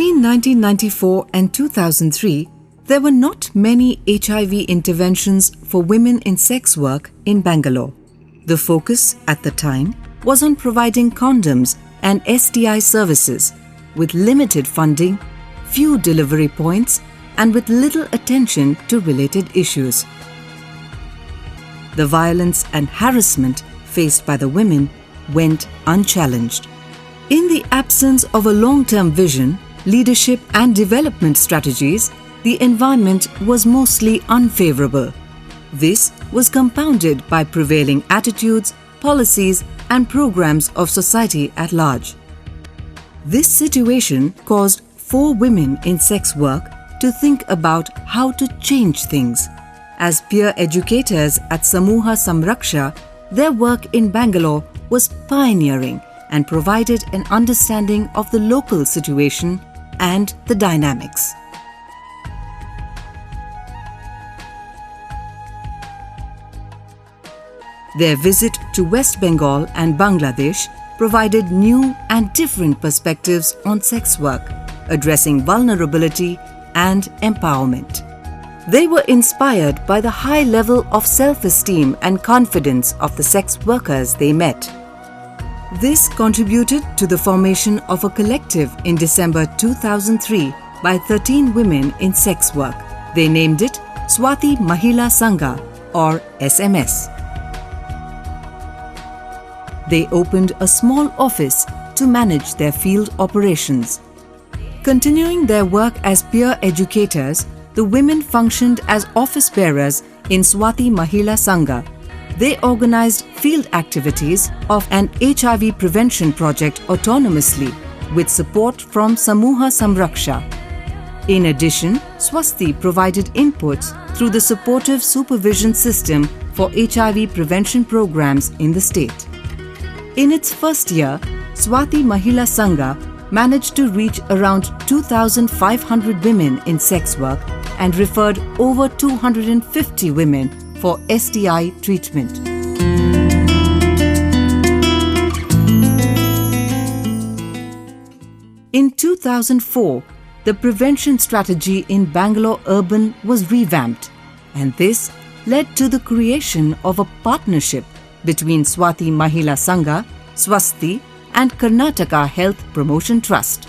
Between 1994 and 2003, there were not many HIV interventions for women in sex work in Bangalore. The focus at the time was on providing condoms and STI services with limited funding, few delivery points, and with little attention to related issues. The violence and harassment faced by the women went unchallenged. In the absence of a long-term vision, leadership and development strategies, the environment was mostly unfavorable. This was compounded by prevailing attitudes, policies, and programs of society at large. This situation caused 4 women in sex work to think about how to change things. As peer educators at Samuha Samraksha, their work in Bangalore was pioneering and provided an understanding of the local situation and the dynamics. Their visit to West Bengal and Bangladesh provided new and different perspectives on sex work, addressing vulnerability and empowerment. They were inspired by the high level of self-esteem and confidence of the sex workers they met. This contributed to the formation of a collective in December 2003 by 13 women in sex work. They named it Swathi Mahila Sangha or SMS. They opened a small office to manage their field operations. Continuing their work as peer educators, the women functioned as office bearers in Swathi Mahila Sangha. They organized field activities of an HIV prevention project autonomously with support from Samuha Samraksha. In addition, Swasti provided inputs through the supportive supervision system for HIV prevention programs in the state. In its first year, Swathi Mahila Sangha managed to reach around 2,500 women in sex work and referred over 250 women for STI treatment. In 2004, the prevention strategy in Bangalore Urban was revamped, and this led to the creation of a partnership between Swathi Mahila Sangha, Swasti, and Karnataka Health Promotion Trust.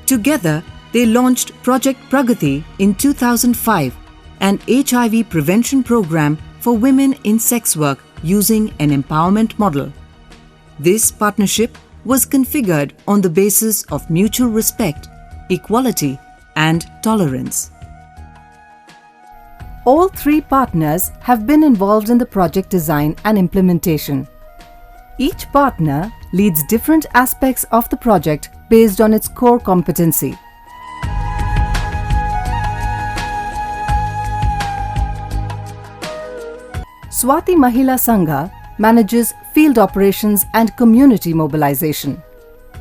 Together, they launched Project Pragati in 2005, an HIV prevention program for women in sex work using an empowerment model. This partnership was configured on the basis of mutual respect, equality, and tolerance. All 3 partners have been involved in the project design and implementation. Each partner leads different aspects of the project based on its core competency. Swathi Mahila Sangha manages field operations and community mobilization.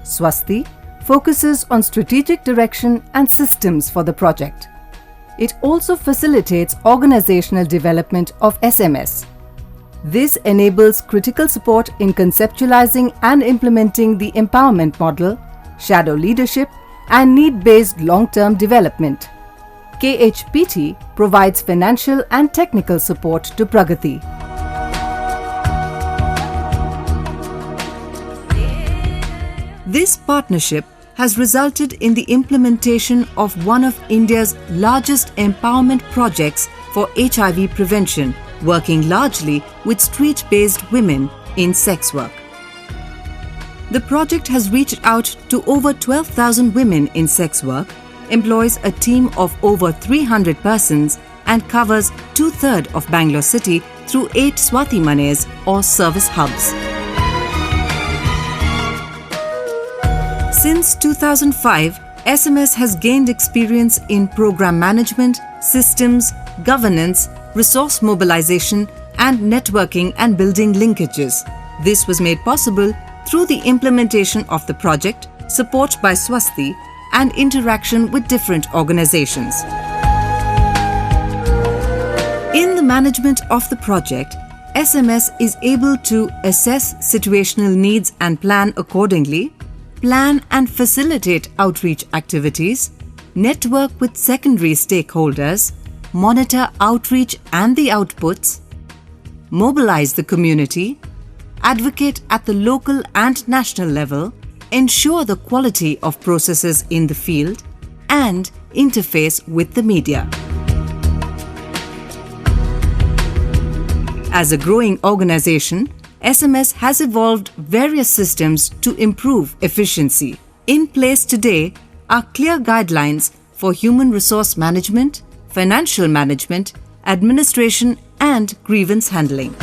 Swasti focuses on strategic direction and systems for the project. It also facilitates organizational development of SMS. This enables critical support in conceptualizing and implementing the empowerment model, shadow leadership, and need-based long-term development. KHPT provides financial and technical support to Pragati. This partnership has resulted in the implementation of one of India's largest empowerment projects for HIV prevention, working largely with street-based women in sex work. The project has reached out to over 12,000 women in sex work, employs a team of over 300 persons, and covers 2/3 of Bangalore city through 8 Swati Manes or service hubs. Since 2005, SMS has gained experience in program management, systems, governance, resource mobilization, and networking and building linkages. This was made possible through the implementation of the project, support by Swasti, and interaction with different organizations. In the management of the project, SMS is able to assess situational needs and plan accordingly, plan and facilitate outreach activities, network with secondary stakeholders, monitor outreach and the outputs, mobilize the community, advocate at the local and national level, ensure the quality of processes in the field, and interface with the media. As a growing organization, SMS has evolved various systems to improve efficiency. In place today are clear guidelines for human resource management, financial management, administration, and grievance handling.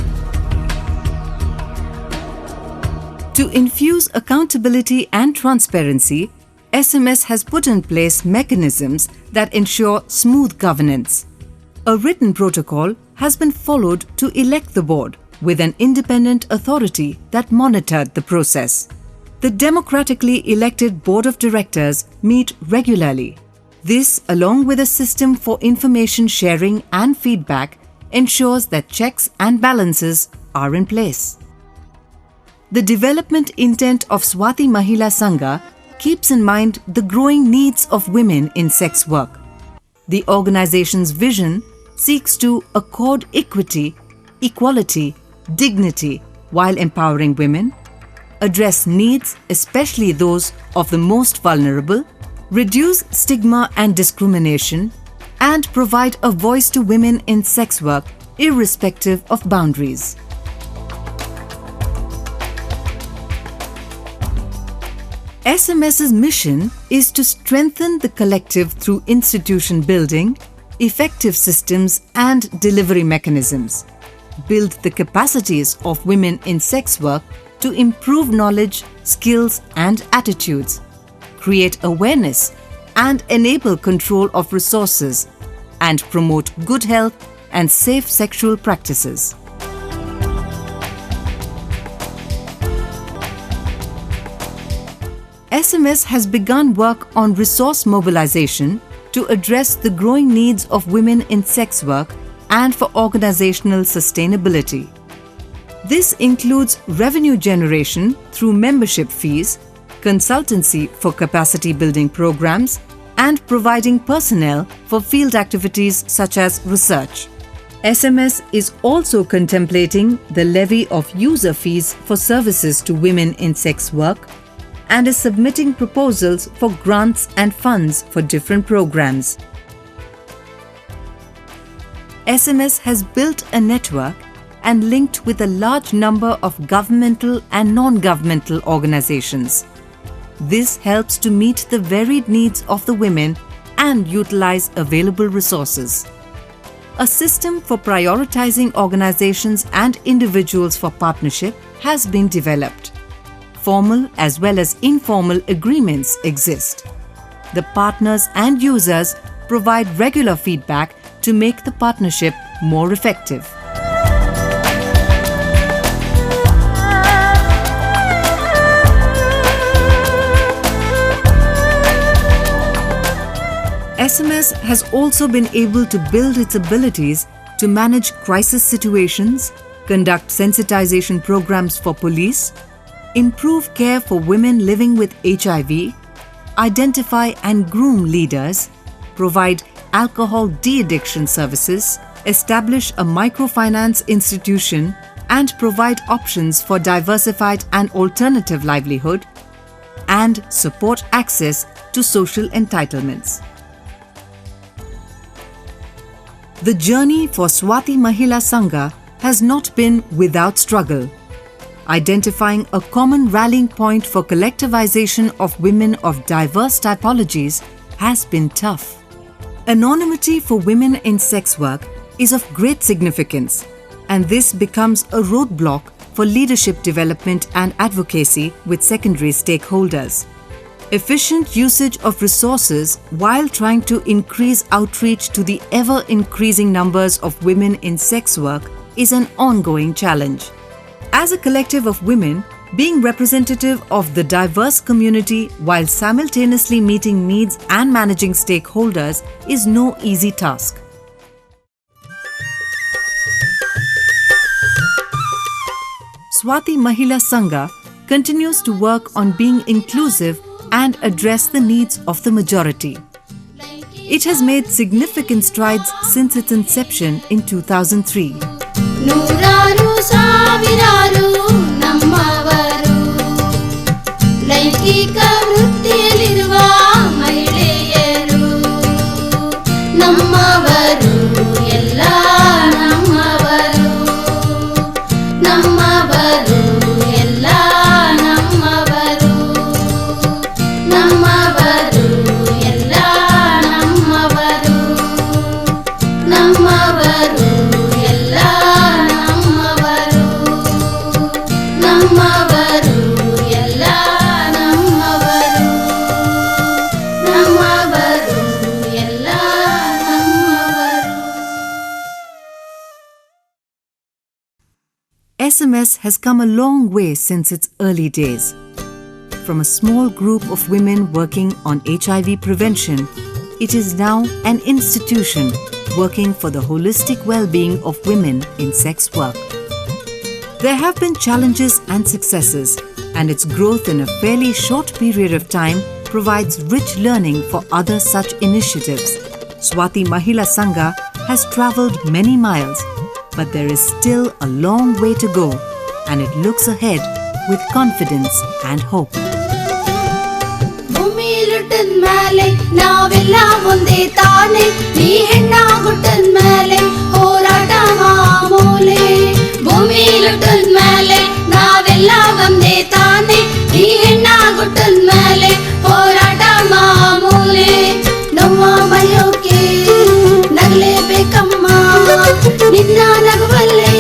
To infuse accountability and transparency, SMS has put in place mechanisms that ensure smooth governance. A written protocol has been followed to elect the board with an independent authority that monitored the process. The democratically elected board of directors meet regularly. This, along with a system for information sharing and feedback, ensures that checks and balances are in place. The development intent of Swathi Mahila Sangha keeps in mind the growing needs of women in sex work. The organization's vision seeks to accord equity, equality, dignity while empowering women, address needs, especially those of the most vulnerable, reduce stigma and discrimination, and provide a voice to women in sex work irrespective of boundaries. SMS's mission is to strengthen the collective through institution building, effective systems and delivery mechanisms, build the capacities of women in sex work to improve knowledge, skills and attitudes, create awareness and enable control of resources, and promote good health and safe sexual practices. SMS has begun work on resource mobilization to address the growing needs of women in sex work and for organizational sustainability. This includes revenue generation through membership fees, consultancy for capacity building programs, and providing personnel for field activities such as research. SMS is also contemplating the levy of user fees for services to women in sex work and is submitting proposals for grants and funds for different programs. SMS has built a network and linked with a large number of governmental and non-governmental organizations. This helps to meet the varied needs of the women and utilize available resources. A system for prioritizing organizations and individuals for partnership has been developed. Formal as well as informal agreements exist. The partners and users provide regular feedback to make the partnership more effective. SMS has also been able to build its abilities to manage crisis situations, conduct sensitization programs for police, improve care for women living with HIV, identify and groom leaders, provide alcohol de-addiction services, establish a microfinance institution, and provide options for diversified and alternative livelihood, and support access to social entitlements. The journey for Swathi Mahila Sangha has not been without struggle. Identifying a common rallying point for collectivization of women of diverse typologies has been tough. Anonymity for women in sex work is of great significance, and this becomes a roadblock for leadership development and advocacy with secondary stakeholders. Efficient usage of resources while trying to increase outreach to the ever-increasing numbers of women in sex work is an ongoing challenge. As a collective of women, being representative of the diverse community while simultaneously meeting needs and managing stakeholders is no easy task. Swathi Mahila Sangha continues to work on being inclusive and address the needs of the majority. It has made significant strides since its inception in 2003. ನೂರಾರು ಸಾವಿರಾರು ನಮ್ಮವರು ಲೈಂಗಿಕ ವೃತ್ತಿಯಲ್ಲಿರುವ ಮಹಿಳೆಯರು ನಮ್ಮವರು ಎಲ್ಲ ನಮ್ಮವರು ನಮ್ಮವರು ಎಲ್ಲ ನಮ್ಮವರು ನಮ್ಮವರು ಎಲ್ಲ ನಮ್ಮವರು ನಮ್ಮವರು ಎಲ್ಲ ನಮ್ಮವರು ನಮ್ಮವರು ಎಲ್ಲ ನಮ್ಮವರು ನಮ್ಮವರು ಎಲ್ಲ ನಮ್ಮವರು. SMS has come a long way since its early days. From a small group of women working on HIV prevention, it is now an institution working for the holistic well-being of women in sex work. There have been challenges and successes, and its growth in a fairly short period of time provides rich learning for other such initiatives. Swathi Mahila Sangha has travelled many miles, but there is still a long way to go, and it looks ahead with confidence and hope. ಭೂಮಿಲುಟ್ಟದ ಮೇಲೆ ನಾವೆಲ್ಲ ಒಂದೇ ತಾನೆ, ನೀ ಹೆಣ್ಣಾಗುಟ್ಟದ ಮೇಲೆ ಹೋರಾಟ ಮಾಮೂಲೆ. ಭೂಮಿಲುಟ್ಟದ ಮೇಲೆ ನಾವೆಲ್ಲ ಒಂದೇ ತಾನೆ, ನೀ ಹೆಣ್ಣಾಗುಟ್ಟದ ಮೇಲೆ ಹೋರಾಟ ಮಾಮೂಲೆ. ನಮ್ಮ ಮರೆಯೋಕೆ ನಗಲೇಬೇಕಮ್ಮ, ನಿನ್ನ ನಗುವಲ್ಲೇ